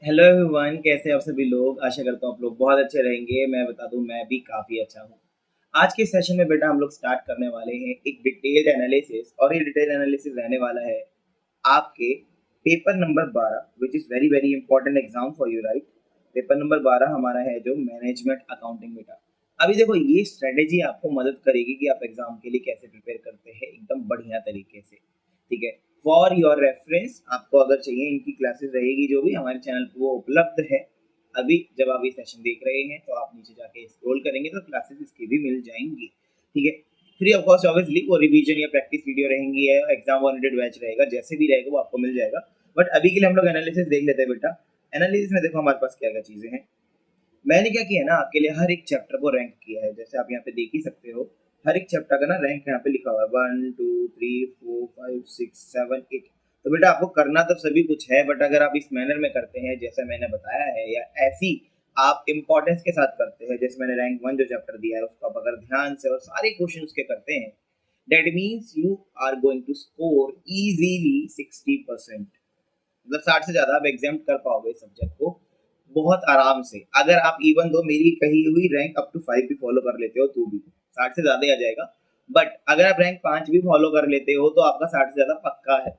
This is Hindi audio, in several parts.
हेलो एवरीवन, कैसे आप सभी लोग। आशा करता हूँ आप लोग बहुत अच्छे रहेंगे। मैं बता दूं, मैं भी काफ़ी अच्छा हूँ। आज के सेशन में बेटा हम लोग स्टार्ट करने वाले हैं एक डिटेल्ड एनालिसिस, और ये डिटेल्ड एनालिसिस रहने वाला है आपके paper number 12, which is very very important exam for you, right. Paper number 12 हमारा है जो मैनेजमेंट अकाउंटिंग बेटा। अभी देखो, ये स्ट्रेटेजी आपको मदद करेगी कि आप एग्जाम के लिए कैसे प्रिपेयर करते हैं एकदम बढ़िया तरीके से। ठीक है, फॉर योर रेफरेंस आपको अगर चाहिए, इनकी क्लासेस रहेगी जो भी हमारे चैनल पर वो उपलब्ध है। अभी जब आप ये सेशन देख रहे हैं तो आप नीचे जाके स्क्रॉल करेंगे तो क्लासेस इसकी भी मिल जाएंगी। ठीक है, फ्री ऑफ कॉस्ट ऑब्वियसली। वो रिवीजन या प्रैक्टिस वीडियो रहेंगी, है एग्जाम ओरिएंटेड बैच रहेगा, जैसे भी रहेगा वो आपको मिल जाएगा। बट अभी के लिए हम लोग एनालिसिस देख लेते हैं बेटा। एनालिसिस में देखो हमारे पास क्या क्या चीज़ें हैं। मैंने क्या किया ना, आपके लिए हर एक चैप्टर को रैंक किया है, जैसे आप यहाँ पे देख ही सकते हो। हर एक चैप्टर का ना रैंक यहाँ पे लिखा हुआ है, 1 2 3 4 5 6 7 8। तो बेटा आपको करना तो सभी कुछ है, बट अगर आप इस मैनर में करते हैं जैसे मैंने बताया है, या ऐसी आप इम्पोर्टेंस के साथ करते हैं जैसे मैंने रैंक 1 जो चैप्टर दिया है उसको आप अगर ध्यान से और सारे क्वेश्चन उसके करते हैं, that means you are going to score easily 60%। मतलब 60 से ज्यादा आप एग्जाम कर पाओगे इस सब्जेक्ट को बहुत आराम से। अगर आप इवन दो मेरी कही हुई रैंक अप टू 5 भी फॉलो कर लेते हो तो भी 60 से ज्यादा ही आ जाएगा। बट अगर आप रैंक 5 भी फॉलो कर लेते हो तो आपका 60 से ज्यादा पक्का है।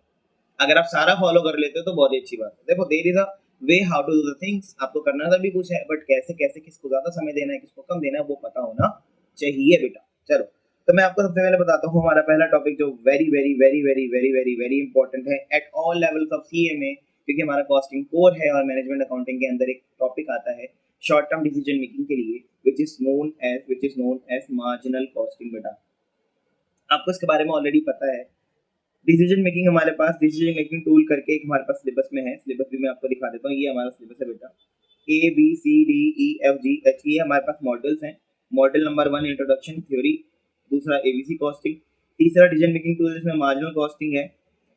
अगर आप सारा फॉलो कर लेते हो तो बहुत ही अच्छी बात है। देखो, there is a way how to do the things. आपको करना तो भी कुछ है, बट कैसे कैसे किसको ज्यादा समय देना है किसको कम देना है वो पता होना चाहिए बेटा। चलो, तो मैं आपको सबसे पहले बताता हूँ हमारा पहला टॉपिक जो very very very very very very very important है at all levels of CA में, क्योंकि हमारा कॉस्टिंग कोर है और मैनेजमेंट अकाउंटिंग के अंदर एक टॉपिक आता है शॉर्ट टर्म डिसीजन मेकिंग के लिए, which is known as marginal costing बेटा। आपको इसके बारे में ऑलरेडी पता है। डिसीजन मेकिंग, हमारे पास डिसीजन मेकिंग टूल करके एक हमारे पास सिलेबस में है। सिलेबस भी मैं आपको दिखा देता हूँ। ये हमारा सिलेबस है बेटा। ABCDEFG ये हमारे पास मॉडल्स हैं। मॉडल नंबर 1 इंट्रोडक्शन थ्योरी, दूसरा एबीसी कॉस्टिंग, तीसरा डिसीजन मेकिंग टूल जिसमें मार्जिनल कॉस्टिंग है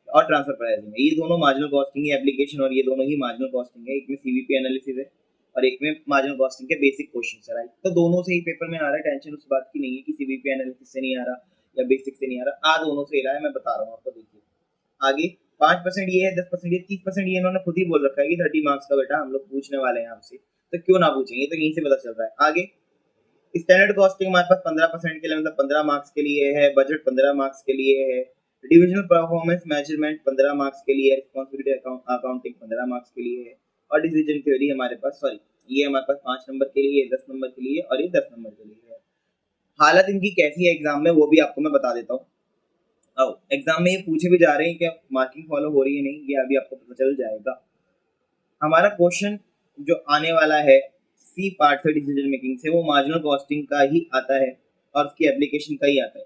और ट्रांसफर प्राइसिंग है। ये दोनों मार्जिनल कॉस्टिंग है एप्लीकेशन, और ये दोनों ही मार्जिनल कॉस्टिंग है। एक में सीवीपी एनालिसिस है और एक में मार्जिनल कॉस्टिंग के बेसिक क्वेश्चन है, राइट। तो दोनों से ही पेपर में आ रहा है, टेंशन उस बात की नहीं है कि सीवीपी एनालिसिस से नहीं आ रहा या बेसिक से नहीं आ रहा। दोनों से ही रहा है, मैं बता रहा हूँ आपको। देखिए आगे 5% ये है, 10% ये, 30% ये इन्होंने खुद ही बोल रखा है कि 30 मार्क्स का बेटा हम लोग पूछने वाले हैं आपसे, तो क्यों ना पूछें, ये तो यहीं से पता चल रहा है। आगे स्टैंडर्ड कॉस्टिंग हमारे पास 15% के लिए, मतलब 15 मार्क्स के लिए है। बजट 15 मार्क्स के लिए है। डिविजनल परफॉर्मेंस मेजरमेंट 15 मार्क्स के लिए है। रिस्पॉन्सिबिलिटी अकाउंटिंग 15 मार्क्स के लिए है। और डिसीजन थ्योरी हमारे पास, सॉरी, ये हमारे पास 5 नंबर के लिए, 10 नंबर के लिए और ये 10 नंबर के लिए है। हालत इनकी कैसी है एग्जाम में वो भी आपको मैं बता देता हूँ। अब एग्जाम में ये पूछे भी जा रहे हैं क्या मार्किंग फॉलो हो रही है नहीं, ये अभी आपको पता चल जाएगा। हमारा क्वेश्चन जो आने वाला है सी पार्ट से डिसीजन मेकिंग से, वो मार्जिनल कॉस्टिंग का ही आता है और उसकी एप्लीकेशन का ही आता है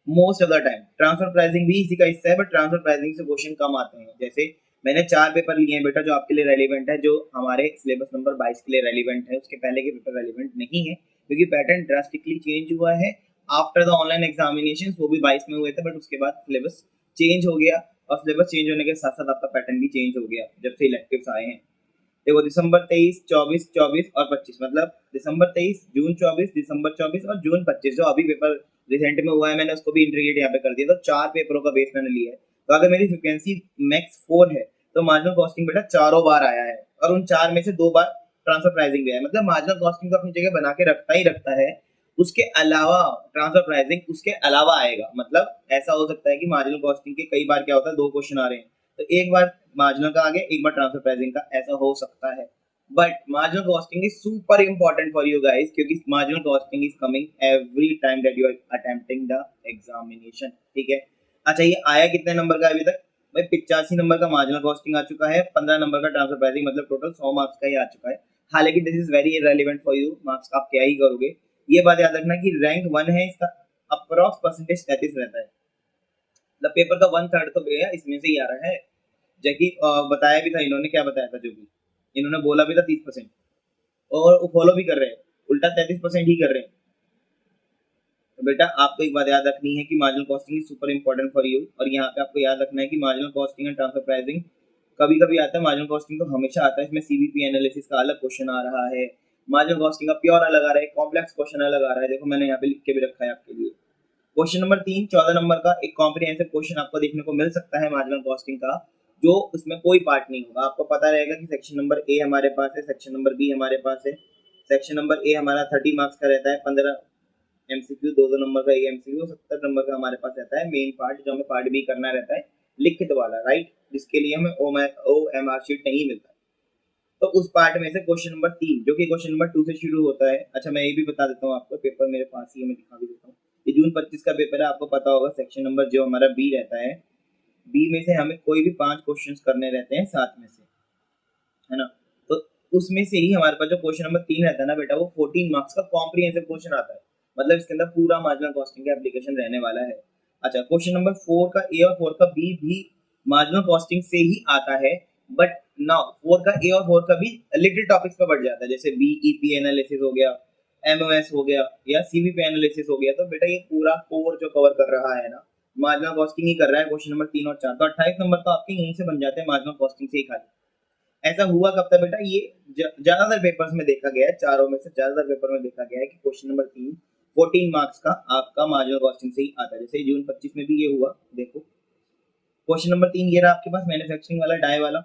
most of the time. Transfer pricing भी इसी का हिस्सा है, बट ट्रांसफर प्राइसिंग से क्वेश्चन कम आते हैं। जैसे मैंने 4 पेपर लिए हैं बेटा जो आपके लिए रेलिवेंट है, जो हमारे सिलेबस नंबर 22 के लिए रेलिवेंट है। उसके पहले के पेपर रेलिवेंट नहीं है क्योंकि पैटर्न ड्रास्टिकली चेंज हुआ है आफ्टर द ऑनलाइन एग्जामिनेशन। वो भी 22 में हुए थे, बट उसके बाद सिलेबस चेंज हो गया, और सिलेबस चेंज होने के साथ साथ आपका पैटर्न भी चेंज हो गया जब से इलेक्टिव्स आए हैं। देखो, दिसंबर 23, 24, 24 और 25, मतलब दिसंबर 23, जून 24, दिसंबर 24 और जून 25, जो अभी पेपर रिसेंट में हुआ है मैंने उसको भी इंटीग्रेट यहाँ पे कर दिया। तो 4 पेपरों का बेस मैंने लिया है। तो अगर मेरी फ्रिक्वेंसी मैक्स 4 है तो मार्जिनल कॉस्टिंग बेटा चारों बार आया है, और उन 4 में से 2 बार ट्रांसफर प्राइसिंग भी है। मतलब मार्जिनल कॉस्टिंग को अपनी जगह बना के रखता है, उसके अलावा ट्रांसफर प्राइसिंग उसके अलावा आएगा। मतलब ऐसा हो सकता है कि मार्जिनल कॉस्टिंग के कई बार क्या होता है, 2 क्वेश्चन आ रहे हैं तो एक बार मार्जिनल का आगे एक बार ट्रांसफर प्राइसिंग का, ऐसा हो सकता है। But marginal costing is super important for you guys, क्योंकि marginal costing is coming every time that you are attempting the examination. ठीक है, अच्छा ये आया कितने नंबर का अभी तक भाई? 85 नंबर का मार्जिनल कॉस्टिंग आ चुका है, 15 नंबर का ट्रांसफर प्राइसिंग, मतलब टोटल 100 मार्क्स का ही आ चुका है। हालांकि this is very irrelevant for you, marks आप क्या ही करोगे। ये बात याद रखना कि रैंक 1 है, इसका अप्रॉक्स परसेंटेज 33 रहता है। मतलब पेपर का 1/3 तो गया इसमें से ही आ रहा है। जबकि बताया भी था इन्होंने, क्या बताया था, जो भी इन्होंने बोला भी था 30%, और फॉलो भी कर रहे हैं, उल्टा 33% ही कर रहे हैं। तो बेटा आपको एक बात याद रखनी है कि marginal costing is super important for you, और यहाँ पे आपको याद रखना है कि marginal costing and transfer pricing कभी कभी आता है, मार्जिनल कॉस्टिंग तो हमेशा आता है। इसमें सीवीपी एनालिसिस का अलग क्वेश्चन आ रहा है, मार्जिनल कॉस्टिंग का प्योर अलग आ रहा है, कॉम्प्लेक्स क्वेश्चन अलग आ रहा है। देखो मैंने यहाँ पे लिख के भी रखा है आपके लिए। क्वेश्चन नंबर 3 14 नंबर का एक कॉम्प्रिहेंसिव क्वेश्चन आपको देखने को मिल सकता है मार्जिनल कॉस्टिंग का, जो उसमें कोई पार्ट नहीं होगा। आपको पता रहेगा कि सेक्शन नंबर ए हमारे पास है, सेक्शन नंबर बी हमारे पास है। सेक्शन नंबर ए हमारा 30 मार्क्स का रहता है, 15 एमसीक्यू, 2 नंबर का 1 एमसीक्यू, 70 नंबर का हमारे पास रहता है मेन पार्ट, जो हमें पार्ट बी करना रहता है लिखित वाला, राइट, जिसके लिए हमें OMR शीट नहीं मिलता। तो उस पार्ट में से क्वेश्चन नंबर 3 जो कि क्वेश्चन नंबर 2 से शुरू होता है। अच्छा, मैं ये भी बता देता हूँ आपको, पेपर मेरे पास ही है, मैं दिखा भी देता हूँ। ये जून 25 का पेपर है, आपको पता होगा। सेक्शन नंबर जो हमारा बी रहता है, बी में से हमें कोई भी 5 क्वेश्चंस करने रहते हैं 7 में से, है ना। तो उसमें से ही हमारे पास जो क्वेश्चन नंबर 3 रहता है ना बेटा, वो 14 मार्क्स का कॉम्प्रिहेंसिव क्वेश्चन आता है। मतलब इसके अंदर पूरा मार्जिनल कॉस्टिंग का एप्लीकेशन रहने वाला है। अच्छा, क्वेश्चन नंबर 4 का ए और 4 का बी भी मार्जिनल कॉस्टिंग से ही आता है, बट नाउ 4 का ए और 4 का बी लिटिल टॉपिक्स पे बढ़ जाता है, जैसे बीईपी एनालिसिस हो गया, एमओएस हो गया, या सीवीपी एनालिसिस हो गया। तो बेटा ये पूरा कोर जो कवर कर रहा है ना, मार्जिनल कॉस्टिंग ही कर रहा है क्वेश्चन नंबर 3 और 4। तो 28 नंबर तो आपके यहीं से बन जाते हैं मार्जिनल कॉस्टिंग से ही खाली। ऐसा हुआ कब था बेटा, ये ज्यादातर पेपर्स में देखा गया है, चारों में से ज्यादातर पेपर में देखा गया है कि क्वेश्चन नंबर 3 14 मार्क्स का आपका मार्जिनल कॉस्टिंग से ही आता है। जैसे जून 25 में भी ये हुआ। देखो क्वेश्चन नंबर 3 ये रहा आपके पास, मैन्युफैक्चरिंग वाला, डाई वाला।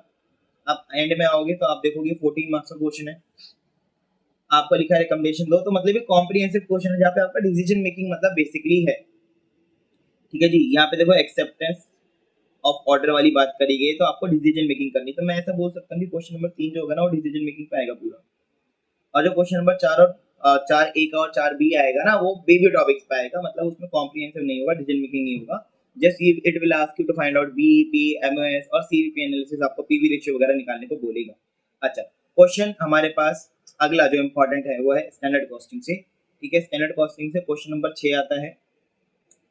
आप एंड में आओगे तो आप देखोगे 14 मार्क्स का क्वेश्चन है, आपको लिखा है रिकमेंडेशन दो। तो मतलब ये कॉम्प्रिहेंसिव क्वेश्चन है, जहाँ पे आपका डिसीजन मेकिंग मतलब बेसिकली है। ठीक है जी, यहाँ पे देखो एक्सेप्टेंस ऑफ ऑर्डर वाली बात करी गई, तो आपको डिसीजन मेकिंग करनी। तो मैं ऐसा बोल सकता हूँ कि क्वेश्चन नंबर 3 जो होगा ना, वो डिसीजन मेकिंग पे आएगा पूरा। और जो क्वेश्चन नंबर 4 और 4A का और 4B आएगा ना, वो बेबी टॉपिक्स पे आएगा। मतलब उसमें कॉम्प्रिहेंसिव नहीं होगा, डिसीजन मेकिंग नहीं होगा। Just it will ask you to find out BEP, MOS और सीवीपी एनालिसिस, आपको पीवी रेशियो वगैरह निकालने को बोलेगा। अच्छा, क्वेश्चन हमारे पास अगला जो इंपॉर्टेंट है वो है स्टैंडर्ड कॉस्टिंग से। ठीक है, स्टैंडर्ड कॉस्टिंग से क्वेश्चन नंबर 6 आता है,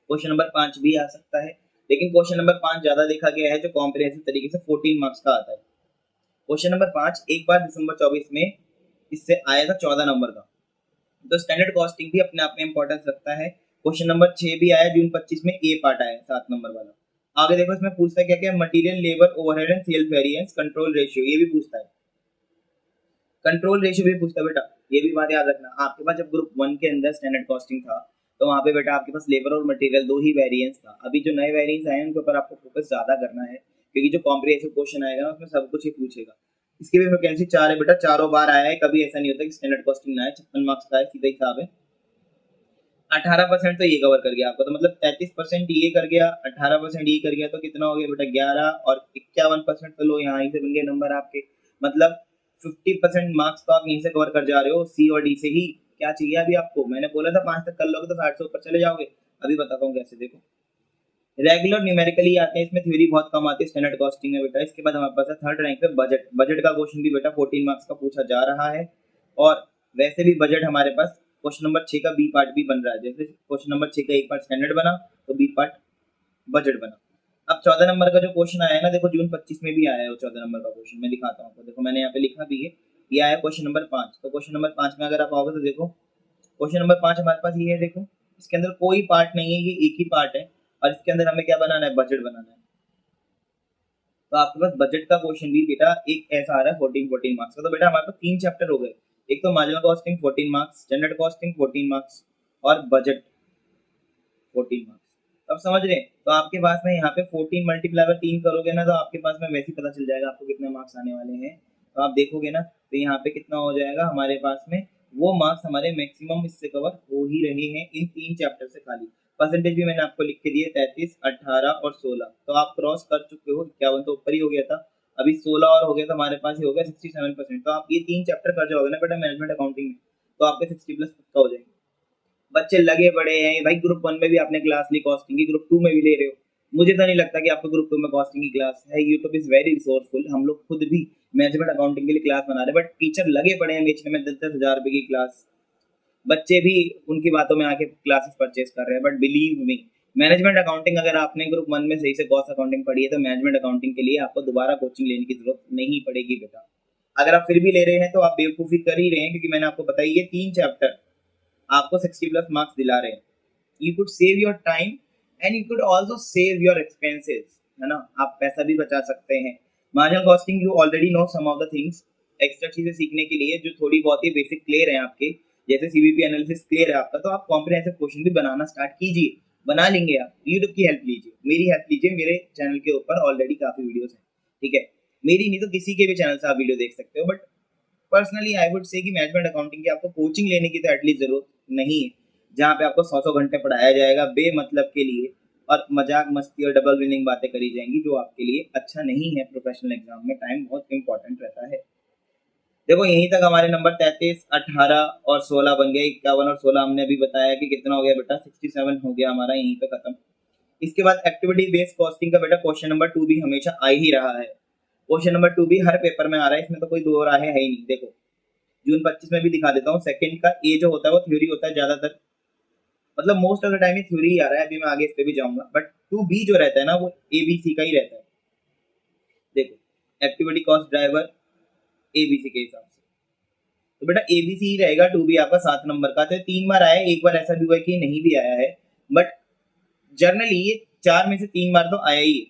क्वेश्चन नंबर 5 भी आ सकता है, लेकिन क्वेश्चन नंबर 5 ज्यादा देखा गया है, जो कॉम्प्रिहेंसिव तरीके से 14 मार्क्स का आता है। क्वेश्चन नंबर 5 एक बार दिसंबर 24 में इससे आया था 14 नंबर का। तो स्टैंडर्ड कॉस्टिंग भी अपने आप में इंपॉर्टेंस रखता है। क्वेश्चन नंबर 6 भी आया जून 25 में, ए पार्ट आया 7 नंबर वाला। आगे देखो इसमें पूछता है क्या क्या, material, labour, overhead and sales variance, control ratio, ये भी पूछता है। कंट्रोल रेशियो भी पूछता है बेटा, ये भी बात याद रखना। आपके पास जब ग्रुप 1 के अंदर स्टैंडर्ड कॉस्टिंग था, तो वहाँ पे बेटा आपके पास लेबर और मटेरियल दो ही वेरिएंस था। अभी जो नए वेरिएंस आए हैं उनके ऊपर आपको फोकस ज्यादा करना है, क्योंकि जो कॉम्प्रिहेंसिव क्वेश्चन आएगा ना, उसमें सब कुछ ही पूछेगा। इसकी भी वैकेंसी 4 है बेटा, चारों बार आया है, कभी ऐसा नहीं होता कि स्टैंडर्ड कॉस्टिंग ना आए। 56 मार्क्स का है, सीधा हिसाब है। 18% तो ये कवर कर गया आपको, तो मतलब 33% ये कर गया, 18% ये कर गया, तो कितना हो गया बेटा 11, और 51% तो लो यहाँ ही से बन गए नंबर आपके। मतलब 50% मार्क्स तो आप यहीं से कवर कर जा रहे हो, सी और डी से ही। क्या चाहिए अभी आपको, मैंने बोला था 5 तक कर लोगे तो 60 से ऊपर चले जाओगे। अभी बताता हूँ कैसे, देखो रेगुलर न्यूमेरिकली आते हैं, इसमें थ्योरी बहुत कम आती है स्टैंडर्ड कॉस्टिंग में बेटा। इसके बाद हमारे पास है थर्ड रैंक पे बजट। बजट का क्वेश्चन भी बेटा 14 मार्क्स का पूछा जा रहा है, और वैसे भी बजट हमारे पास क्वेश्चन नंबर 6 का बी पार्ट भी बन रहा है। जैसे क्वेश्चन नंबर 6 का एक पार्ट स्टैंडर्ड बना, तो बी पार्ट बजट बना। अब 14 नंबर का जो क्वेश्चन आया है ना, देखो जून 25 में भी आया है वो 14 नंबर का क्वेश्चन, मैं दिखाता हूँ आपको। देखो मैंने यहाँ पे लिखा भी है, ये आया क्वेश्चन नंबर 5। तो क्वेश्चन नंबर 5 में अगर आप आओगे तो देखो क्वेश्चन नंबर 5 हमारे पास ये है। देखो इसके अंदर कोई पार्ट नहीं है, ये एक ही पार्ट है, और इसके अंदर हमें क्या बनाना है, बजट बनाना है। तो आपके पास बजट का क्वेश्चन भी बेटा एक ऐसा आ रहा है 14 मार्क्स का। तो बेटा हमारे पास 3 चैप्टर हो गए, एक तो marginal costing 14 marks, standard costing 14 marks, और बजट 14 मार्क्स। अब समझ रहे हैं? तो आपके पास में यहाँ पे 14 मल्टीप्लाई बाय 3 करोगे ना, तो आपके पास में वैसे ही पता चल जाएगा आपको कितने मार्क्स आने वाले हैं। तो आप देखोगे ना, तो यहाँ पे कितना हो जाएगा हमारे पास में, वो मार्क्स हमारे मैक्सिमम इससे कवर हो ही रहे हैं इन 3 चैप्टर से खाली। परसेंटेज भी मैंने आपको लिख के दिए, 33, 18 और 16। तो आप क्रॉस कर चुके हो, 51 तो ऊपर ही हो गया था, अभी 16 और हो गया, तो हमारे पास ही हो गया 67%। तो आप ये 3 चैप्टर कर जाओगे ना बेटा मैनेजमेंट अकाउंटिंग में, तो आपके 60 प्लस पक्का हो जाएंगे। बच्चे लगे पड़े हैं भाई, ग्रुप 1 में भी आपने क्लास ली कॉस्टिंग की, ग्रुप 2 में भी ले रहे हो। मुझे तो नहीं लगता कि आपको ग्रुप 2 में कॉस्टिंग की क्लास है। यूट्यूब इज वेरी रिसोर्सफुल, हम लोग खुद भी मैनेजमेंट अकाउंटिंग के लिए क्लास बना रहे हैं, बट टीचर लगे पड़े हैं बेचने में 10-10 हज़ार रुपए की क्लास। बच्चे भी उनकी बातों में आके क्लासेस परचेज कर रहे हैं, but believe me, management accounting अगर आपने ग्रुप 1 में सही से कॉस्ट अकाउंटिंग पढ़ी है, तो मैनेजमेंट अकाउंटिंग के लिए आपको दोबारा कोचिंग लेने की जरूरत नहीं पड़ेगी बेटा। अगर आप फिर भी ले रहे हैं तो आप बेवकूफ़ी कर ही रहे हैं, क्योंकि मैंने आपको बताई ये 3 चैप्टर आपको 60 प्लस मार्क्स दिला रहे हैं। You could save your time and you could also save your expenses, है ना, आप पैसा भी बचा सकते हैं। Marginal costing you already know some of the things, extra चीजें सीखने के लिए जो थोड़ी बहुत ही बेसिक क्लियर है आपके, जैसे सीवीपी एनालिसिस क्लियर है आपका, तो आप कॉम्प्रिहेंसिव क्वेश्चन भी बनाना स्टार्ट कीजिए, बना लेंगे आप। यूट्यूब की हेल्प लीजिए, मेरी हेल्प लीजिए, मेरे चैनल के ऊपर ऑलरेडी काफी वीडियोस हैं। ठीक है, मेरी नहीं तो किसी के भी चैनल से आप वीडियो देख सकते हो, but personally I would say कि मैनेजमेंट अकाउंटिंग की आपको कोचिंग लेने की तो एटलीस्ट जरूरत नहीं है, जहाँ पे आपको 100 घंटे पढ़ाया जाएगा बेमतलब के लिए, और मजाक मस्ती और डबल मीनिंग बातें करी जाएंगी, जो आपके लिए अच्छा नहीं है। प्रोफेशनल एग्जाम में टाइम बहुत इंपॉर्टेंट रहता है। देखो यहीं तक हमारे नंबर 33, 18 और 16 बन गए। 51 और 16 हमने अभी बताया कि कितना हो गया बेटा, 67 हो गया हमारा, यहीं पे खत्म। इसके बाद एक्टिविटी बेस्ड कॉस्टिंग का बेटा क्वेश्चन नंबर 2 भी हमेशा आ ही रहा है। क्वेश्चन नंबर 2 भी हर पेपर में आ रहा है, इसमें तो कोई दो राय है ही नहीं। देखो जून 25 में भी दिखा देता हूँ। सेकंड का ए जो होता है वो थ्योरी होता है ज्यादातर, मतलब मोस्ट ऑफ द टाइम ये थ्योरी ही आ रहा है। अभी मैं आगे इस पे भी जाऊंगा, बट 2B जो रहता है ना वो ABC का ही रहता है। देखो एक्टिविटी कॉस्ट ड्राइवर ABC के हिसाब से, तो बेटा ABC ही रहेगा। 2B आपका 7 नंबर का, तो 3 बार आया है। एक बार ऐसा भी हुआ है कि नहीं भी आया है, बट जनरली ये 4 में से 3 बार तो आया ही है।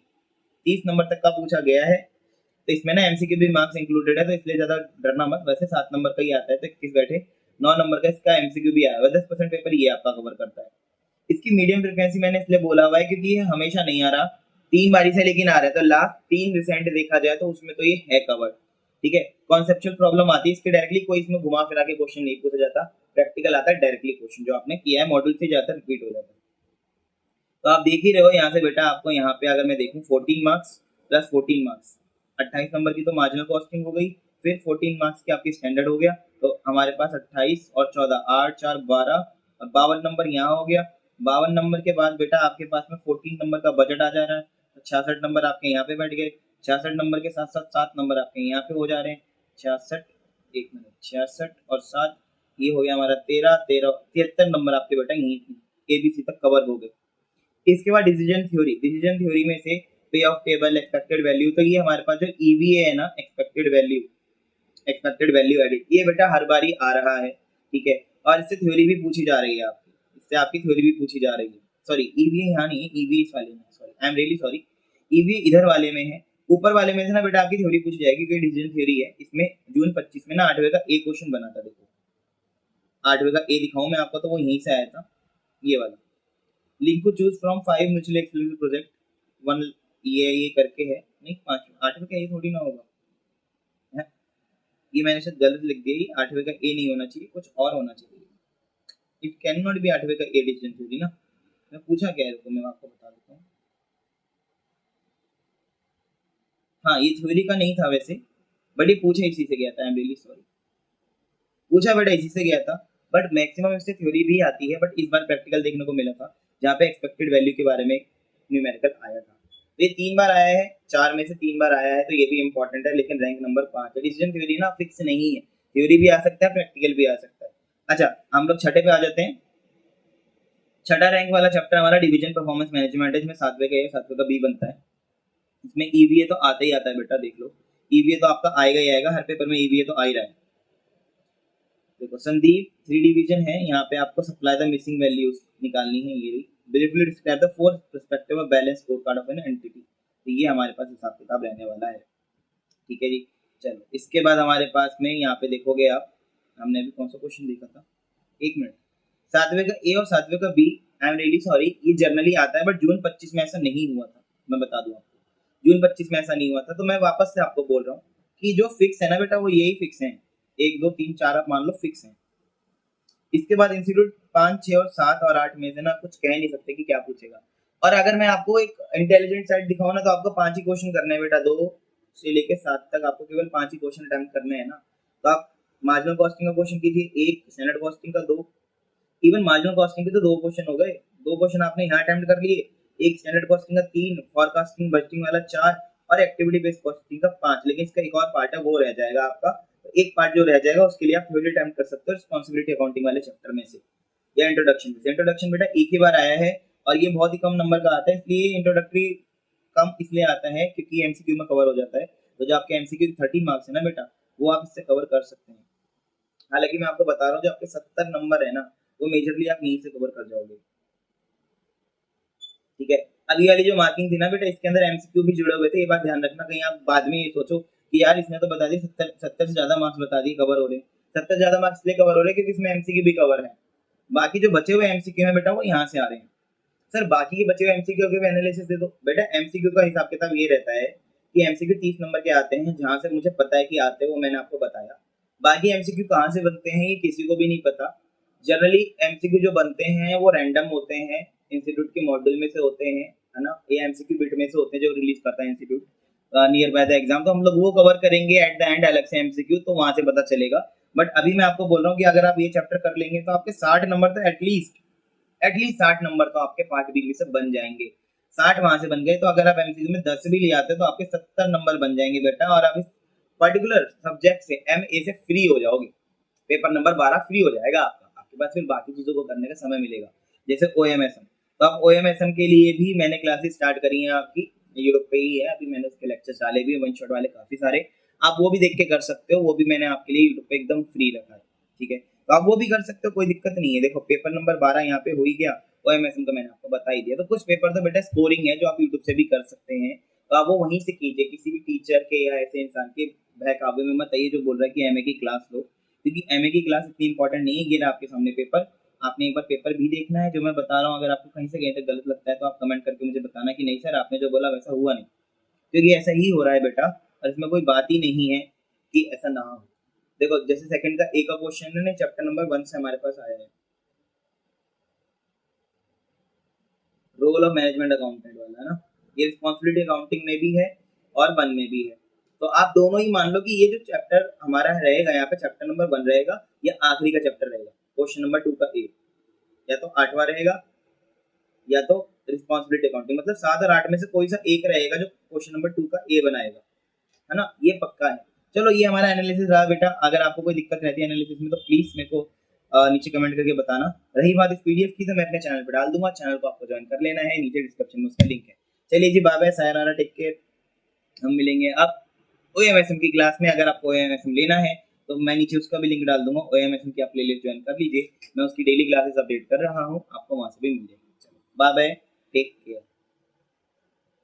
30 नंबर तक का पूछा गया है, तो इसमें ना MCQ भी मार्क्स इंक्लूडेड है, तो इसलिए ज्यादा डरना मत। वैसे 7 नंबर का ही आता है, तो 21 बैठे 9 नंबर का इसका MCQ भी आया हुआ है। 10% पेपर ये आपका कवर करता है। इसकी मीडियम फ्रिक्वेंसी मैंने इसलिए बोला हुआ है क्योंकि ये हमेशा नहीं आ रहा, 3 बारी से लेकिन आ रहा है। तो लास्ट 3 रिसेंट देखा जाए तो उसमें तो ये है कवर। ठीक है, कॉन्सेप्चुअल प्रॉब्लम आती है इसके डायरेक्टली, कोई इसमें घुमा फिरा के क्वेश्चन नहीं पूछा जाता। प्रैक्टिकल आता है डायरेक्टली क्वेश्चन, जो आपने किया है मॉड्यूल से जाता रिपीट हो जाता है। तो आप देख ही रहे हो यहाँ से बेटा, आपको यहाँ पे अगर मैं देखूँ 14 मार्क्स प्लस 14 मार्क्स, 28 नंबर की तो मार्जिनल कॉस्टिंग हो गई, फिर 14 मार्क्स की आपकी स्टैंडर्ड हो गया। तो हमारे पास 28 और 14, 8 4 12 और 52 नंबर यहाँ हो गया। 52 नंबर के बाद बेटा आपके पास में 14 नंबर का बजट आ जा रहा है, तो 66 नंबर आपके यहाँ पे बैठ गए। 66 नंबर के साथ साथ 7 नंबर आपके यहाँ पे हो जा रहे हैं। 66, एक मिनट, 66 और 7, ये हो गया हमारा 13 13 73 नंबर आपके बेटा यहीं ABC तक कवर हो गए। इसके बाद डिसीजन थ्योरी, डिसीजन थ्योरी में से पे ऑफ टेबल, एक्सपेक्टेड वैल्यू, तो ये हमारे पास जो EVA है ना, एक्सपेक्टेड वैल्यू एडिट, ये बेटा हर बारी आ रहा है। ठीक है, और इससे थ्योरी भी पूछी जा रही है आपकी, इससे आपकी थ्योरी भी पूछी जा रही है। सॉरी EVA यहाँ नहीं है, EVA इस वाले में, sorry I am really sorry, EVA इधर वाले में है। ऊपर वाले में से ना बेटा आपकी थ्योरी पूछी जाएगी, क्योंकि डिसीजन थ्योरी है। इसमें जून 25 में ना 8वें का ए क्वेश्चन बना था। देखो 8वें का ए दिखाऊं मैं आपको, तो वो यहीं से आया था, ये वाला। लिंक को choose from 5 mutually exclusive project 1, ये करके है, नहीं 5 8वें का ये थोड़ी ना होगा है? ये मैंने शायद गलत लिख दिया, ये 8वें का ए नहीं होना चाहिए, कुछ और होना चाहिए। इट कैन नॉट बी 8वें का ए डिसीजन थ्योरी ना। मैं पूछा क्या है, रुको मैं आपको बता देता हूँ। हाँ ये थ्योरी का नहीं था वैसे, बट ये पूछा इसी से गया था। आई एम रियली सॉरी, पूछा बेटा इसी से गया था, बट मैक्सिमम इससे थ्योरी भी आती है। बट इस बार प्रैक्टिकल देखने को मिला था, जहाँ पे एक्सपेक्टेड वैल्यू के बारे में न्यूमेरिकल आया था। तो ये 3 बार आया है, 4 में से 3 बार आया है, तो ये भी इंपॉर्टेंट है। लेकिन रैंक नंबर 5 है। डिसीजन थ्योरी ना फिक्स नहीं है, थ्योरी भी आ सकता है, प्रैक्टिकल भी आ सकता है। अच्छा हम लोग छठे पे आ जाते हैं। छठा रैंक वाला चैप्टर हमारा डिवीजन परफॉर्मेंस मैनेजमेंट है, इसमें 7वें का ए 7वें का बी बनता है। इसमें EVA तो आता ही आता है बेटा, देख लो EVA तो आपका आएगा ही आएगा, हर पेपर में EVA तो आ ही रहा है। देखो संदीप 3 डिवीजन है, यहाँ पे आपको सप्लाई द मिसिंग वैल्यूज निकालनी है। ये briefly describe the 4 perspective of balance score card of an entity, तो ये हमारे पास हिसाब किताब रहने वाला है। ठीक है जी, चलो इसके बाद हमारे पास में यहाँ पे देखोगे आप, हमने अभी कौन सा क्वेश्चन देखा था, एक मिनट, 7वें का ए और 7वें का B. I am really sorry, ये जनरली आता है, बट जून 25 में ऐसा नहीं हुआ था, मैं बता दूं आपको। जून 25 में ऐसा नहीं हुआ था, तो मैं वापस से आपको बोल रहा हूँ कि जो फिक्स है ना बेटा, वो यही फिक्स है। 1 2 3 4 आप मान लो फिक्स है। इसके बाद इंस्टीट्यूट 5 6 और 7 और 8 में से ना कुछ कह नहीं सकते कि क्या पूछेगा। और अगर मैं आपको एक इंटेलिजेंट साइड दिखाऊं ना, तो आपको 5 ही क्वेश्चन करने हैं बेटा, 2 से लेके 7 तक आपको केवल 5 ही क्वेश्चन अटेम्प्ट करने हैं ना। तो आप मार्जिनल कॉस्टिंग का क्वेश्चन कीजिए 1, स्टैंडर्ड कॉस्टिंग का 2, इवन मार्जिनल कॉस्टिंग के तो 2 क्वेश्चन हो गए, 2 क्वेश्चन आपने यहाँ अटेम्प्ट कर लिए। एक स्टैंडर्ड कॉस्टिंग का 3, फॉरकास्टिंग बजटिंग वाला 4 और एक्टिविटी बेस्ड कॉस्टिंग का 5। लेकिन इसका एक और पार्ट है, वो रह जाएगा आपका। तो एक पार्ट जो रह जाएगा उसके लिए आप थ्योरी अटेम्प्ट कर सकते हो रिस्पांसिबिलिटी अकाउंटिंग वाले चैप्टर में से, या इंट्रोडक्शन से। इंट्रोडक्शन बेटा एक ही बार आया है, और ये बहुत ही कम नंबर का आता है, इसलिए इंट्रोडक्टरी कम इसलिए आता है क्योंकि MCQ में कवर हो जाता है। तो जो आपके MCQ 30 मार्क्स है ना बेटा, वो आप इससे कवर कर सकते हैं। हालांकि मैं आपको बता रहा हूँ, जो आपके 70 नंबर है ना, वो मेजरली आप यहीं से कवर कर जाओगे। ठीक है, अभी वाली जो मार्किंग थी ना बेटा, इसके अंदर MCQ भी जुड़े हुए थे, ये बात ध्यान रखना। कहीं आप बाद में ये सोचो कि यार इसने तो बता दी 70 से ज्यादा मार्क्स बता दिए कवर हो रहे। 70 ज्यादा मार्क्स इसलिए कवर हो रहे क्योंकि इसमें MCQ भी कवर है। बाकी जो बचे हुए MCQ हैं बेटा, वो यहाँ से आ रहे हैं। सर बाकी के बचे हुए MCQ के भी एनालिसिस दे दो। बेटा MCQ का हिसाब किताब ये रहता है कि एमसीक्यू 30 नंबर के आते हैं, जहां से मुझे पता है कि आते हैं वो मैंने आपको बताया। बाकी एमसीक्यू कहाँ से बनते हैं ये किसी को भी नहीं पता। जनरली एमसीक्यू जो बनते हैं वो रैंडम होते हैं, इंस्टीट्यूट के मॉड्यूल में से होते हैं, है ना, ये एमसीक्यू बिट में से होते हैं जो रिलीज करता है institute near by the exam. तो हम लोग वो कवर करेंगे एट द एंड अलग से एमसीक्यू, तो वहां से पता चलेगा। बट अभी मैं आपको बोल रहा हूँ कि अगर आप ये चैप्टर कर लेंगे तो आपके 60 नंबर तो एटलीस्ट 60 नंबर तो आपके पार्ट बी में से बन जाएंगे। 60 वहां से बन गए तो अगर आप एमसीक्यू में 10 भी ले आते तो आपके 70 नंबर बन जाएंगे बेटा, और आप इस पर्टिकुलर सब्जेक्ट से एमए से फ्री हो जाओगे। पेपर नंबर 12 फ्री हो जाएगा आपका, आपके पास फिर बाकी चीजों को करने का समय मिलेगा। जैसे ओएमएसएम, तो आप ओएमएसएम के लिए भी मैंने क्लासेस स्टार्ट करी हैं आपकी, यूट्यूब पे ही है, अभी मैंने उसके लेक्चर्स डाले भी वन शॉट वाले काफी सारे, आप वो भी देख के कर सकते हो, वो भी मैंने आपके लिए यूट्यूब पे एकदम फ्री रखा है, ठीक है, तो आप वो भी कर सकते हो, कोई दिक्कत नहीं है। देखो पेपर नंबर 12 यहाँ पे हो ही गया, ओएमएसएम का मैंने आपको बता ही दिया। तो कुछ पेपर तो बेटा स्कोरिंग है जो आप यूट्यूब से भी कर सकते हैं, तो आप वो वहीं से कीजिए, किसी भी टीचर के या ऐसे इंसान के बहकावे में मत आइए जो बोल रहा है कि एमए की क्लास लो, क्योंकि एमए की क्लास इतनी इंपॉर्टेंट नहीं है। ये रहा आपके सामने पेपर, आपने एक बार पेपर भी देखना है जो मैं बता रहा हूँ। अगर आपको कहीं से कहीं तक गलत लगता है तो आप कमेंट करके मुझे बताना कि नहीं सर आपने जो बोला वैसा हुआ नहीं, क्योंकि ऐसा ही हो रहा है बेटा, और इसमें कोई बात ही नहीं है कि ऐसा ना हो। देखो जैसे सेकंड का एक क्वेश्चन है चैप्टर नंबर 1 से हमारे पास आया है, रोल ऑफ मैनेजमेंट अकाउंटेंट वाला, है ना, ये रिस्पॉन्सिबिलिटी अकाउंटिंग में भी है और 1 में भी है। तो आप दोनों ही मान लो कि ये जो चैप्टर हमारा रहेगा यहाँ पे चैप्टर नंबर 1 रहेगा, ये आखिरी का चैप्टर रहेगा। क्वेश्चन नंबर 2 का ए या तो 8वां रहेगा या तो रिस्पॉन्सिबिलिटी अकाउंटिंग, मतलब 7 और 8 में से कोई सा एक रहेगा जो क्वेश्चन नंबर 2 का ए बनाएगा, है ना, ये पक्का है। चलो ये हमारा एनालिसिस रहा बेटा, अगर आपको कोई दिक्कत रहती है एनालिसिस में तो प्लीज मेरे को नीचे कमेंट करके बताना। रही बात इस पीडीएफ की तो मैं अपने चैनल पर डाल दूंगा, चैनल को आपको ज्वाइन कर लेना है, नीचे डिस्क्रिप्शन में उसका लिंक है। चलिए जी, bye bye, sayonara, take care, हम मिलेंगे अब ओएमएसएम की क्लास में। अगर आपको ओएमएसएम लेना है तो मैं नीचे उसका भी लिंक डाल दूंगा, ओएमएसएम की आप प्लेलिस्ट ज्वाइन कर लीजिए, मैं उसकी डेली क्लासेस अपडेट कर रहा हूँ, आपको वहां से भी मिल जाएगी। चलो बाय बाय, टेक केयर।